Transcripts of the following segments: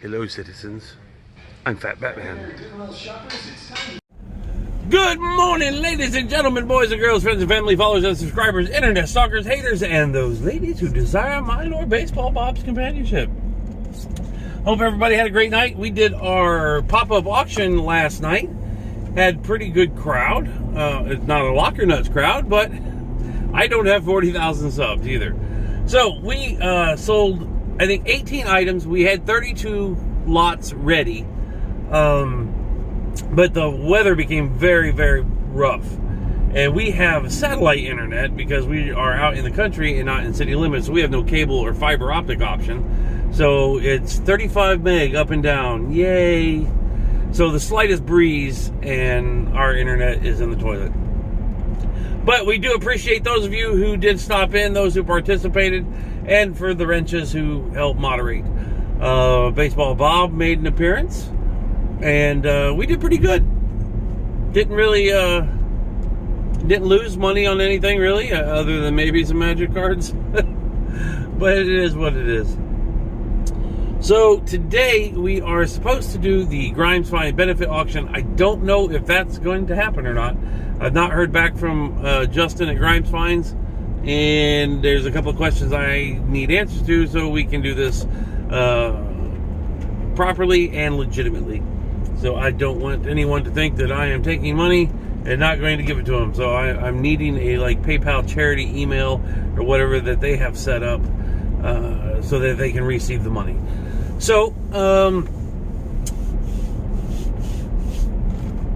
Hello, citizens. I'm Fat Batman. Good morning, ladies and gentlemen, boys and girls, friends and family, followers and subscribers, internet stalkers, haters, and those ladies who desire my Lord Baseball Bob's companionship. Hope everybody had a great night. We did our pop-up auction last night. Had pretty good crowd. It's not a Locker Nuts crowd, but I don't have 40,000 subs either. So we sold, I think, 18 items. We had 32 lots ready. But the weather became very, very rough. And we have satellite internet because we are out in the country and not in city limits. So we have no cable or fiber optic option. So it's 35 meg up and down. Yay! So the slightest breeze and our internet is in the toilet. But we do appreciate those of you who did stop in, those who participated, and for the wrenches who helped moderate. Baseball Bob made an appearance. And we did pretty good. Didn't really, didn't lose money on anything really, other than maybe some magic cards. But it is what it is. So today we are supposed to do the Grimes Fine benefit auction. I don't know if that's going to happen or not. I've not heard back from Justin at Grimes Fines. And there's a couple of questions I need answers to so we can do this properly and legitimately. So I don't want anyone to think that I am taking money and not going to give it to them. So I'm needing a PayPal charity email or whatever that they have set up so that they can receive the money. So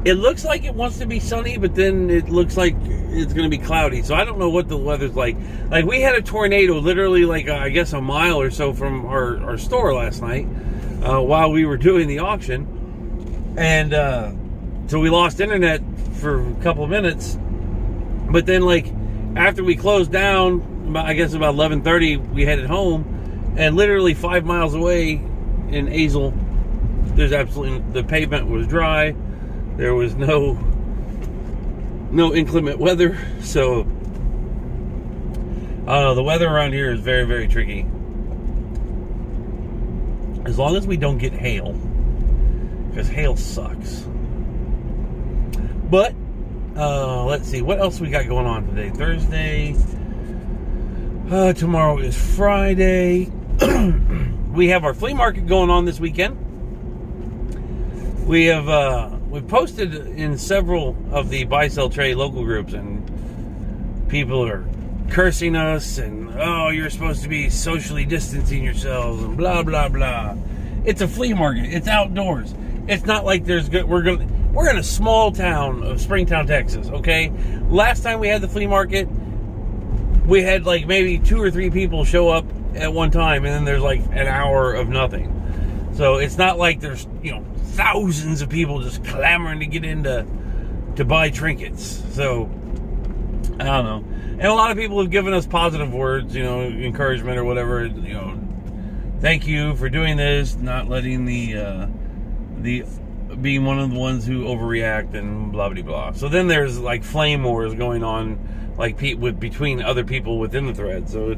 it looks like it wants to be sunny, but then it looks like it's going to be cloudy. So I don't know what the weather's like. Like we had a tornado literally I guess a mile or so from our store last night while we were doing the auction. And so we lost internet for a couple of minutes. But then after we closed down, I guess about 11:30, we headed home. And literally 5 miles away in Azle, there's absolutely, the pavement was dry. There was no inclement weather. So the weather around here is very, very tricky. As long as we don't get hail. Because hail sucks. But let's see what else we got going on today. Thursday. Tomorrow is Friday. We have our flea market going on this weekend. We've posted in several of the buy sell trade local groups, and people are cursing us and you're supposed to be socially distancing yourselves and blah blah blah. It's a flea market. It's outdoors. It's not like we're in a small town of Springtown, Texas, okay? Last time we had the flea market, we had maybe 2 or 3 people show up at one time, and then there's an hour of nothing. So it's not like there's, thousands of people just clamoring to get in to buy trinkets. So I don't know. And a lot of people have given us positive words, encouragement or whatever, thank you for doing this, not letting the being one of the ones who overreact and blah blah blah. So then there's flame wars going on between other people within the thread. So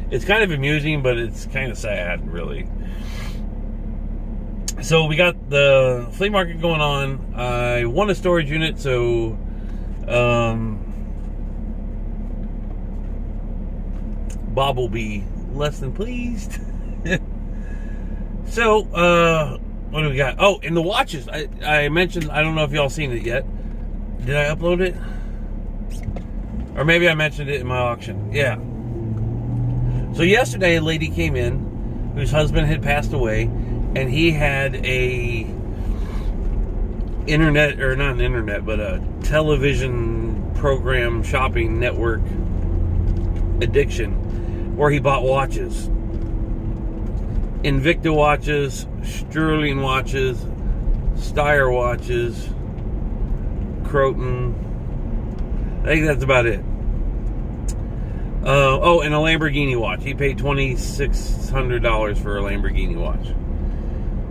it's kind of amusing, but it's kind of sad, really. So we got the flea market going on. I won a storage unit, so Bob will be less than pleased. So what do we got? Oh, and the watches. I mentioned, I don't know if y'all seen it yet. Did I upload it? Or maybe I mentioned it in my auction. Yeah. So yesterday a lady came in whose husband had passed away, and he had a television program shopping network addiction where he bought watches. Invicta watches, Sterling watches, Steyr watches, Croton. I think that's about it. And a Lamborghini watch. He paid $2,600 for a Lamborghini watch.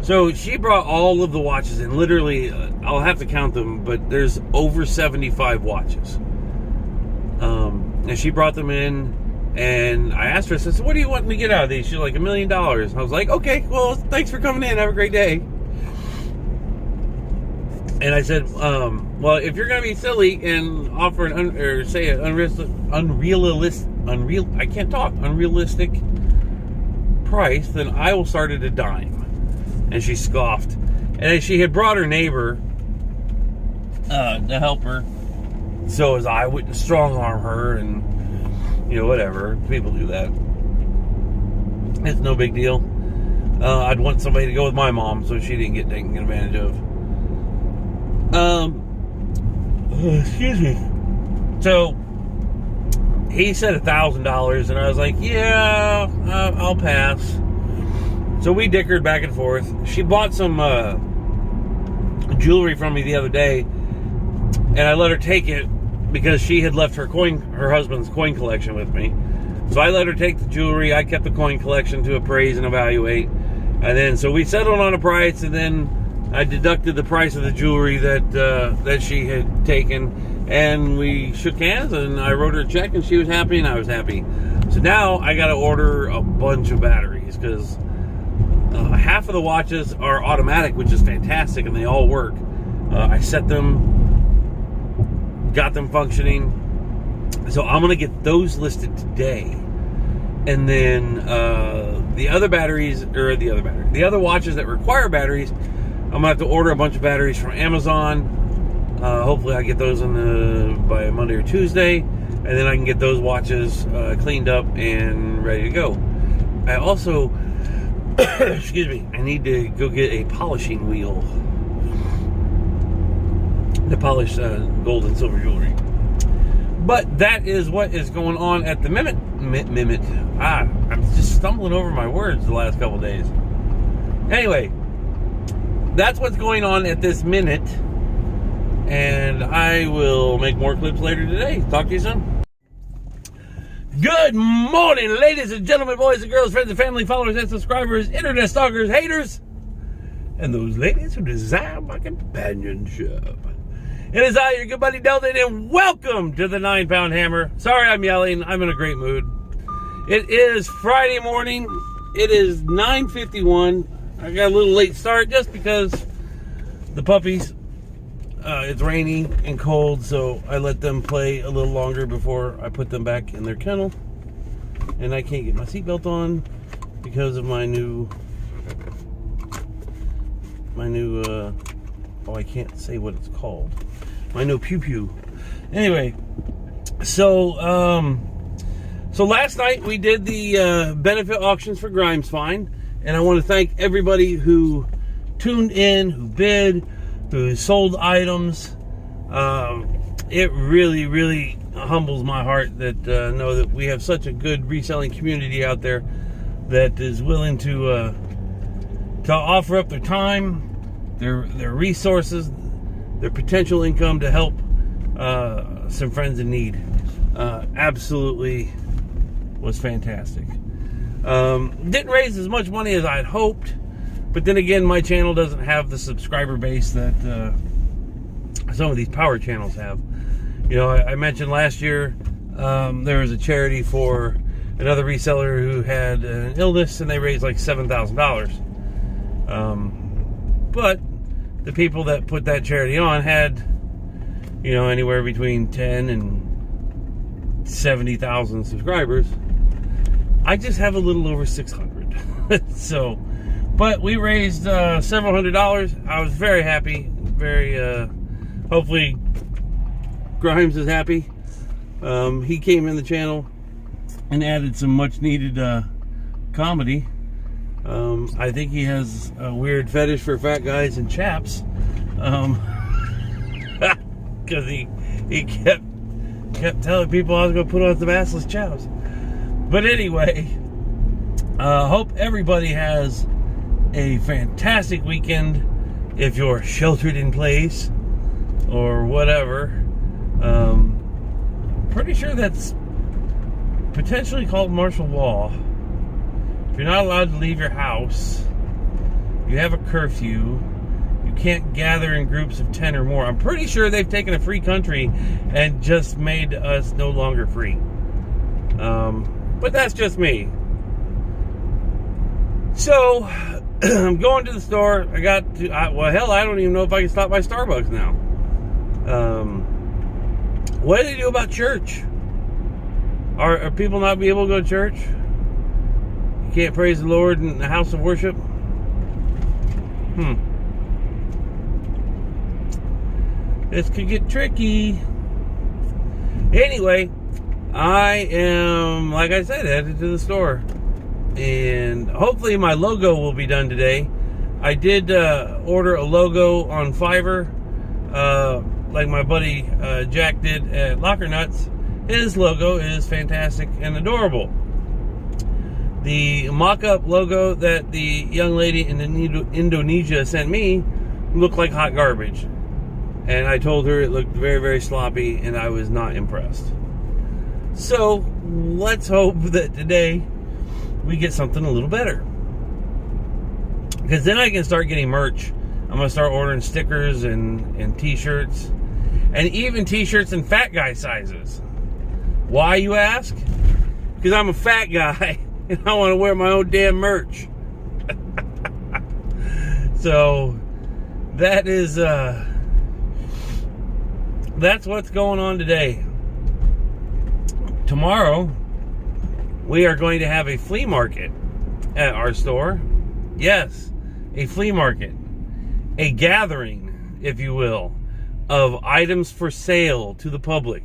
So she brought all of the watches in. Literally, I'll have to count them, but there's over 75 watches. And she brought them in And I asked her, I said, so what do you want me to get out of these? She's like, $1 million. I was like, okay, well, thanks for coming in. Have a great day. And I said, well, if you're going to be silly and offer say an unrealistic price, then I will start at a dime. And she scoffed. And she had brought her neighbor to help her, so as I wouldn't strong arm her, and whatever, people do that. It's no big deal. I'd want somebody to go with my mom so she didn't get taken advantage of. Excuse me. So he said $1,000, and I was like, yeah, I'll pass. So we dickered back and forth. She bought some jewelry from me the other day, and I let her take it because she had left her husband's coin collection with me. So I let her take the jewelry. I kept the coin collection to appraise and evaluate. And then, so we settled on a price, and then I deducted the price of the jewelry that she had taken, and we shook hands, and I wrote her a check, and she was happy, and I was happy. So now I got to order a bunch of batteries, because half of the watches are automatic, which is fantastic, and they all work. I set them, got them functioning. So I'm going to get those listed today. And then the other watches that require batteries, I'm going to have to order a bunch of batteries from Amazon. Hopefully I get those by Monday or Tuesday. And then I can get those watches cleaned up and ready to go. I also, excuse me, I need to go get a polishing wheel to polish gold and silver jewelry. But that is what is going on at the minute. I'm just stumbling over my words the last couple days. Anyway, that's what's going on at this minute. And I will make more clips later today. Talk to you soon. Good morning, ladies and gentlemen, boys and girls, friends and family, followers and subscribers, internet stalkers, haters, and those ladies who desire my companionship. It is I, your good buddy Delta, and welcome to the 9-Pound Hammer. Sorry I'm yelling. I'm in a great mood. It is Friday morning. It is 9:51. I got a little late start just because the puppies, it's rainy and cold, so I let them play a little longer before I put them back in their kennel. And I can't get my seatbelt on because of my new, I can't say what it's called. My new pew pew. Anyway, so last night we did the benefit auctions for Grimes Find, and I want to thank everybody who tuned in, who bid, who sold items. It really, really humbles my heart that know that we have such a good reselling community out there that is willing to offer up their time, their resources, their potential income to help some friends in need. Absolutely was fantastic. Didn't raise as much money as I'd hoped, but then again, my channel doesn't have the subscriber base that some of these power channels have. I mentioned last year there was a charity for another reseller who had an illness, and they raised like $7,000. But the people that put that charity on had, anywhere between 10 and 70,000 subscribers. I just have a little over 600. So, but we raised several $100s. I was very happy. Hopefully Grimes is happy. He came in the channel and added some much needed comedy. I think he has a weird fetish for fat guys and chaps, because he kept telling people I was going to put on some assless chaps. But anyway, hope everybody has a fantastic weekend. If you're sheltered in place or whatever, pretty sure that's potentially called martial law. If you're not allowed to leave your house, you have a curfew, you can't gather in groups of 10 or more. I'm pretty sure they've taken a free country and just made us no longer free. But that's just me. So, I'm going to the store. I don't even know if I can stop by Starbucks now. What do they do about church? Are people not be able to go to church? You can't praise the Lord in the house of worship? This could get tricky. Anyway, I am, like I said, headed to the store. And hopefully my logo will be done today. I did order a logo on Fiverr, like my buddy Jack did at Locker Nuts. His logo is fantastic and adorable. The mock-up logo that the young lady in Indonesia sent me looked like hot garbage. And I told her it looked very, very sloppy, and I was not impressed. So, let's hope that today we get something a little better. Because then I can start getting merch. I'm going to start ordering stickers and t-shirts. And even t-shirts in fat guy sizes. Why, you ask? Because I'm a fat guy, and I want to wear my own damn merch. So, that is... that's what's going on today. Tomorrow, we are going to have a flea market at our store. Yes, a flea market. A gathering, if you will, of items for sale to the public.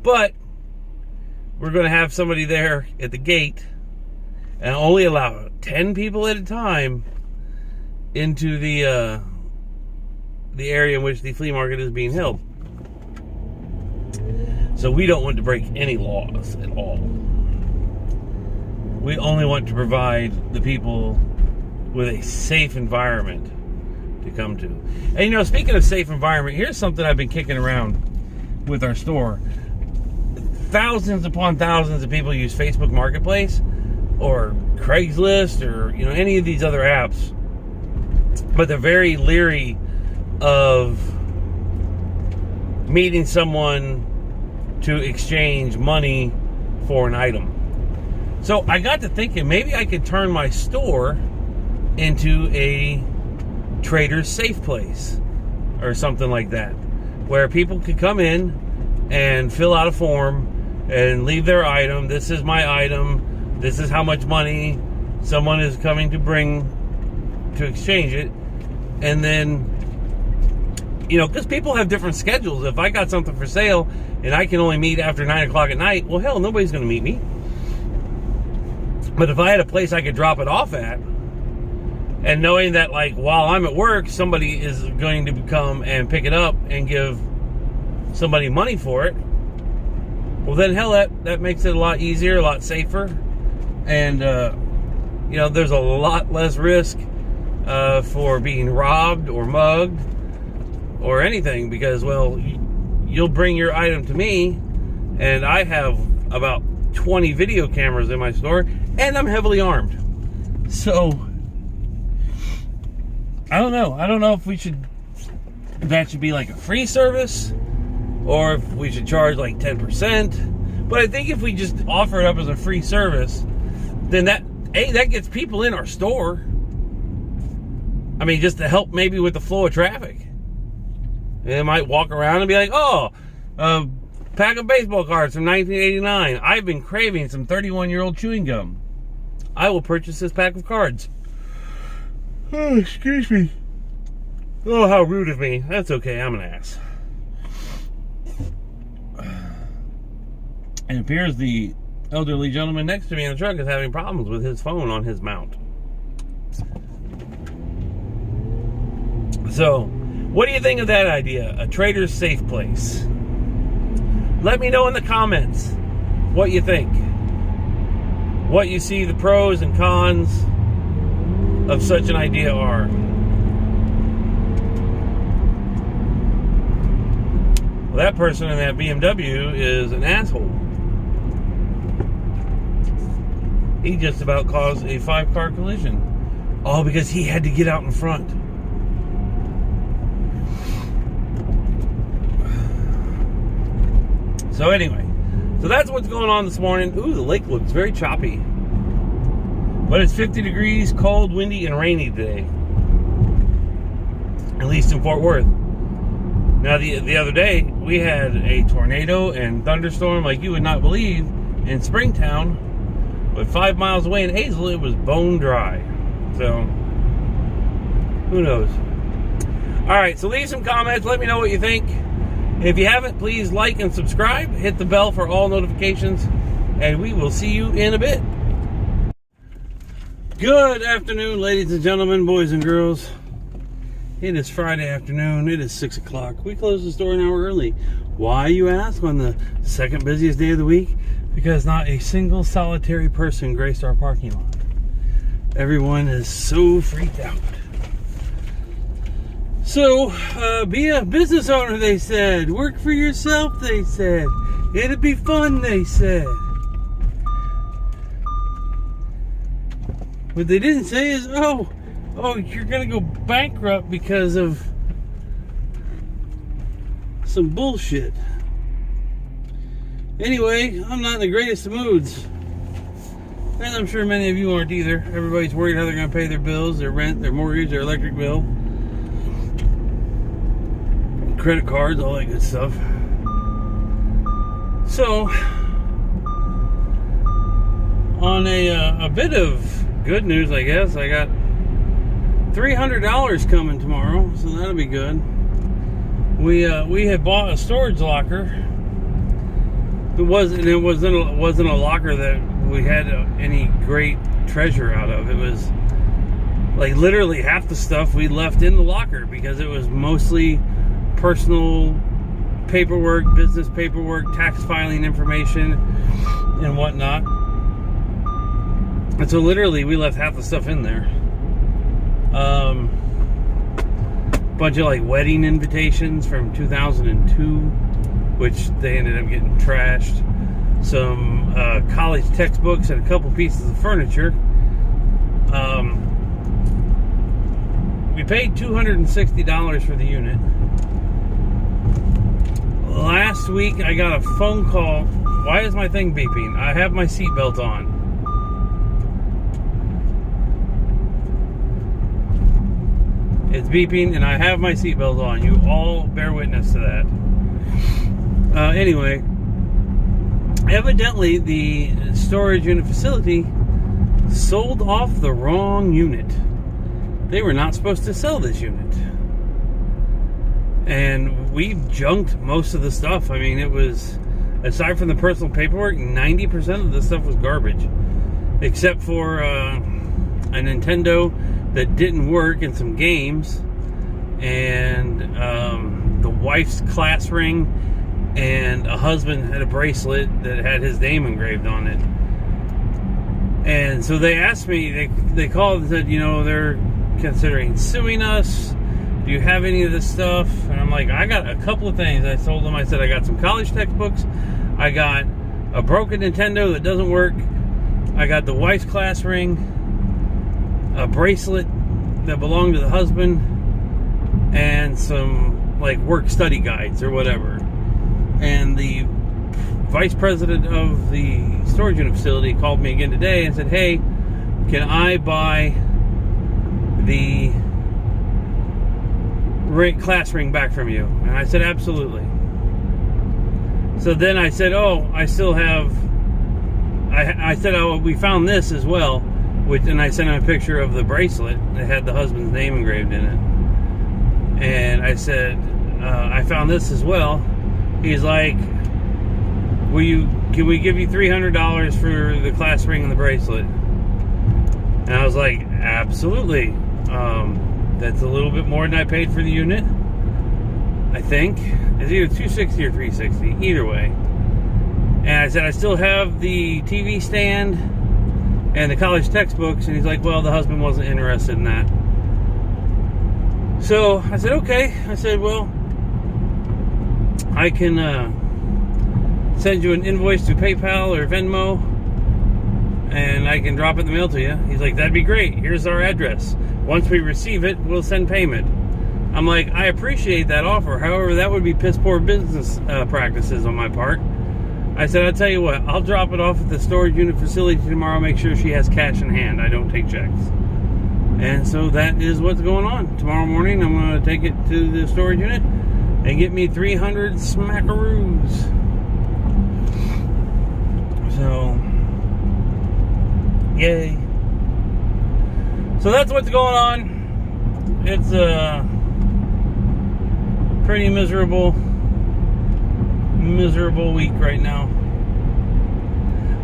But we're going to have somebody there at the gate and only allow 10 people at a time into the area in which the flea market is being held. So we don't want to break any laws at all. We only want to provide the people with a safe environment to come to. And you know, speaking of safe environment, here's something I've been kicking around with our store. Thousands upon thousands of people use Facebook Marketplace or Craigslist or, you know, any of these other apps. But they're very leery of meeting someone to exchange money for an item. So I got to thinking, maybe I could turn my store into a trader's safe place or something like that, where people could come in and fill out a form and leave their item. This is my item. This is how much money someone is coming to bring to exchange it. And then, you know, because people have different schedules. If I got something for sale and I can only meet after 9 o'clock at night, well, hell, nobody's going to meet me. But if I had a place I could drop it off at, and knowing that, like, while I'm at work, somebody is going to come and pick it up and give somebody money for it, well, then, hell, that makes it a lot easier, a lot safer. And, you know, there's a lot less risk for being robbed or mugged or anything, because, well, you'll bring your item to me, and I have about 20 video cameras in my store, and I'm heavily armed. So, I don't know. I don't know if that should be like a free service, or if we should charge like 10%. But I think if we just offer it up as a free service, then that gets people in our store. I mean, just to help maybe with the flow of traffic. They might walk around and be like, oh, a pack of baseball cards from 1989. I've been craving some 31-year-old chewing gum. I will purchase this pack of cards. Oh, excuse me. Oh, how rude of me. That's okay, I'm an ass. And it appears the elderly gentleman next to me in the truck is having problems with his phone on his mount. So, what do you think of that idea? A trader's safe place. Let me know in the comments what you think. What you see the pros and cons of such an idea are. Well, that person in that BMW is an asshole. He just about caused a 5-car collision. All because he had to get out in front. So anyway, So that's what's going on this morning. Ooh, the lake looks very choppy. But it's 50 degrees, cold, windy, and rainy today. At least in Fort Worth. Now, the other day, we had a tornado and thunderstorm like you would not believe in Springtown. But 5 miles away in Hazel, it was bone dry. So, who knows? Alright, so leave some comments. Let me know what you think. If you haven't, please like and subscribe. Hit the bell for all notifications. And we will see you in a bit. Good afternoon, ladies and gentlemen, boys and girls. It is Friday afternoon. It is 6 o'clock. We closed the store an hour early. Why, you ask, on the second busiest day of the week? Because not a single solitary person graced our parking lot. Everyone is so freaked out. So, be a business owner, they said. Work for yourself, they said. It'd be fun, they said. What they didn't say is, oh, you're gonna go bankrupt because of some bullshit. Anyway, I'm not in the greatest of moods. And I'm sure many of you aren't either. Everybody's worried how they're gonna pay their bills, their rent, their mortgage, their electric bill. Credit cards, all that good stuff. So, on a bit of good news, I guess, I got $300 coming tomorrow, so that'll be good. We had bought a storage locker. It wasn't a locker that we had any great treasure out of. It was like literally half the stuff we left in the locker because it was mostly personal paperwork, business paperwork, tax filing information, and whatnot. And so literally we left half the stuff in there. Bunch of like wedding invitations from 2002, which they ended up getting trashed. Some college textbooks and a couple pieces of furniture. We paid $260 for the unit. Last week I got a phone call. Why is my thing beeping? I have my seatbelt on. It's beeping and I have my seatbelt on. You all bear witness to that. Anyway, evidently the storage unit facility sold off the wrong unit. They were not supposed to sell this unit. And we junked most of the stuff. I mean, it was, aside from the personal paperwork, 90% of the stuff was garbage. Except for a Nintendo that didn't work and some games. And the wife's class ring. And a husband had a bracelet that had his name engraved on it. And so they asked me, they called and said, you know, they're considering suing us. Do you have any of this stuff? And I'm like, I got a couple of things. I told them, I said, I got some college textbooks. I got a broken Nintendo that doesn't work. I got the wife's class ring, a bracelet that belonged to the husband, and some like work study guides or whatever. And the vice president of the storage unit facility called me again today and said, hey, can I buy the class ring back from you? And I said, absolutely. So then I said, oh, I still have, I said, oh, we found this as well, and I sent him a picture of the bracelet that had the husband's name engraved in it. And I said, I found this as well. He's like, can we give you $300 for the class ring and the bracelet? And I was like, absolutely. That's a little bit more than I paid for the unit, I think. It's either $260 or $360, either way. And I said, I still have the TV stand and the college textbooks. And he's like, well, the husband wasn't interested in that. So I said, okay. I said, well, I can send you an invoice to PayPal or Venmo, and I can drop it in the mail to you. He's like, that'd be great. Here's our address. Once we receive it, we'll send payment. I'm like, I appreciate that offer. However, that would be piss poor business practices on my part. I said, I'll tell you what, I'll drop it off at the storage unit facility tomorrow, make sure she has cash in hand. I don't take checks. And so that is what's going on. Tomorrow morning, I'm going to take it to the storage unit and get me 300 smackaroos. So, yay. So that's what's going on. It's a pretty miserable week right now.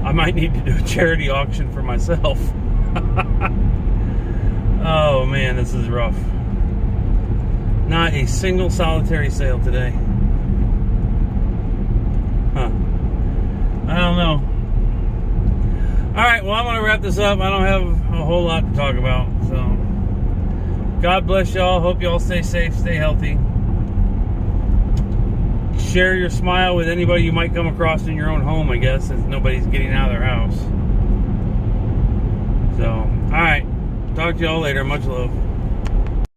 I might need to do a charity auction for myself. Oh man, this is rough. Not a single solitary sale today. Huh. I don't know. Alright, well, I'm going to wrap this up. I don't have a whole lot to talk about. So, God bless y'all. Hope y'all stay safe, stay healthy. Share your smile with anybody you might come across in your own home, I guess, since nobody's getting out of their house. So, alright. Talk to y'all later. Much love.